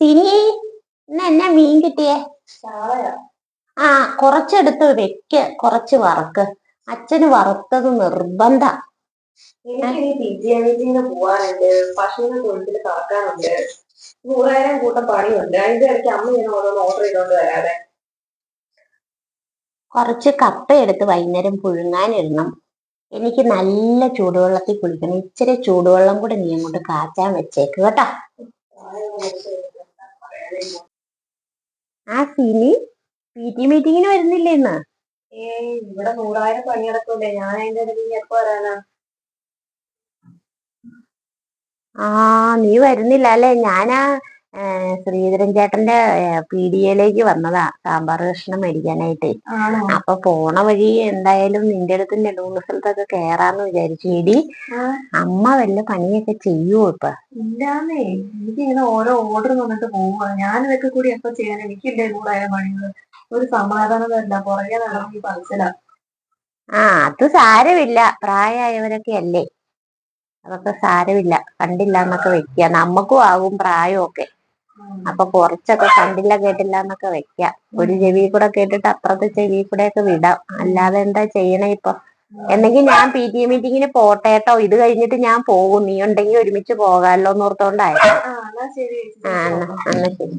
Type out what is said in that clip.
സിനി ഇന്ന് എന്നാ മീൻ കിട്ടിയേ? ആ, കുറച്ചെടുത്ത് വെക്ക്, കുറച്ച് വറക്ക്. അച്ഛന് വറുത്തത് നിർബന്ധ. എനിക്ക് പോവാനുണ്ട്, പശുവിനെ തൊഴുത്തിൽ കറക്കാനുണ്ട്, 100,000 കൂട്ടം പണിയുണ്ട്. അതിന്റെ ഇടയ്ക്ക് അമ്മ ഇങ്ങനെ ഓരോന്ന് ഓർഡർ ചെയ്തോണ്ട് വരാതെ. കുറച്ച് കപ്പ എടുത്ത് വൈകുന്നേരം പുഴുങ്ങാനിടണം. എനിക്ക് നല്ല ചൂടുവെള്ളത്തിൽ കുളിക്കണം. ഇച്ചിരി ചൂടുവെള്ളം കൂടെ നീ അങ്ങോട്ട് കാച്ചാൻ വെച്ചേക്ക് കേട്ടോ. ആ സിനി PT മീറ്റിങ്ങിന് വരുന്നില്ലേ ഇന്ന്? ഇവിടെ 100,000 പണിയടക്കല്ലേ, ഞാൻ അതിന്റെ ഇടയ്ക്ക് എപ്പോ വരാനാ? നീ വരുന്നില്ല അല്ലെ? ഞാനാ ശ്രീധരൻ ചേട്ടന്റെ പീഡിയയിലേക്ക് വന്നതാ സാമ്പാർ കഷ്ണം മേടിക്കാനായിട്ട്. അപ്പൊ പോണ വഴി എന്തായാലും നിന്റെ അടുത്തും രണ്ടു മൂന്ന് സ്ഥലത്തൊക്കെ കേറാന്ന് വിചാരിച്ചു. എടി, അമ്മ വല്ല പണിയൊക്കെ ചെയ്യുവോ ഇപ്പൊ? ഇല്ലാന്നേ, എനിക്കിങ്ങനെ ഓരോ ഓർഡർ വന്നിട്ട് പോവുക. ഞാൻ ഇതൊക്കെ കൂടി എപ്പോ ചെയ്യാൻ? എനിക്കില്ലേ 100,000 പണികൾ. ഒരു സമാധാനമല്ല, പുറകെ നടന്ന് പറച്ചില. അത് സാരമില്ല, പ്രായമായവരൊക്കെ അല്ലേ, അതൊക്കെ സാരമില്ല. കണ്ടില്ല എന്നൊക്കെ വെക്കുക. നമുക്കും ആകും പ്രായമൊക്കെ. അപ്പൊ കുറച്ചൊക്കെ കണ്ടില്ല കേട്ടില്ല എന്നൊക്കെ വെക്കാം. ഒരു ചെവി കൂടെ കേട്ടിട്ട് അപ്പുറത്തെ ചെവി കൂടെ ഒക്കെ വിടാം. അല്ലാതെ എന്താ ചെയ്യണേ ഇപ്പൊ? എന്നെങ്കിൽ ഞാൻ PT മീറ്റിങ്ങിന് പോട്ടേട്ടോ. ഇത് കഴിഞ്ഞിട്ട് ഞാൻ പോകും. നീ ഉണ്ടെങ്കിൽ ഒരുമിച്ച് പോകാമല്ലോ എന്നോർത്തോണ്ടായിരുന്നു. ശരി. എന്നാ ശരി.